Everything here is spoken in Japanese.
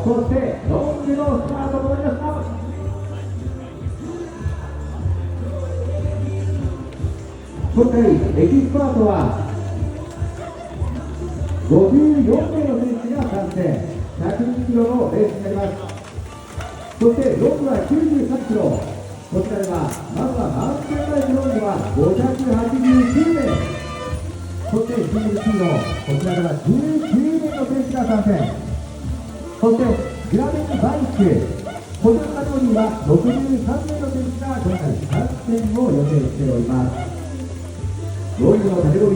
そしてロングのスタートとなりました。今回エキスパートは54名の選手が参戦、102キロのレースになります。そしてロングは93キロ、こちらではまずはマウンテンバイクロングは589名、そしてシングルスピード、こちらでは19名の選手が参戦、そしてグラベルバイク、こちらのカテゴリーは63名の選手が今回参戦を予定しております。ロングのカテゴリー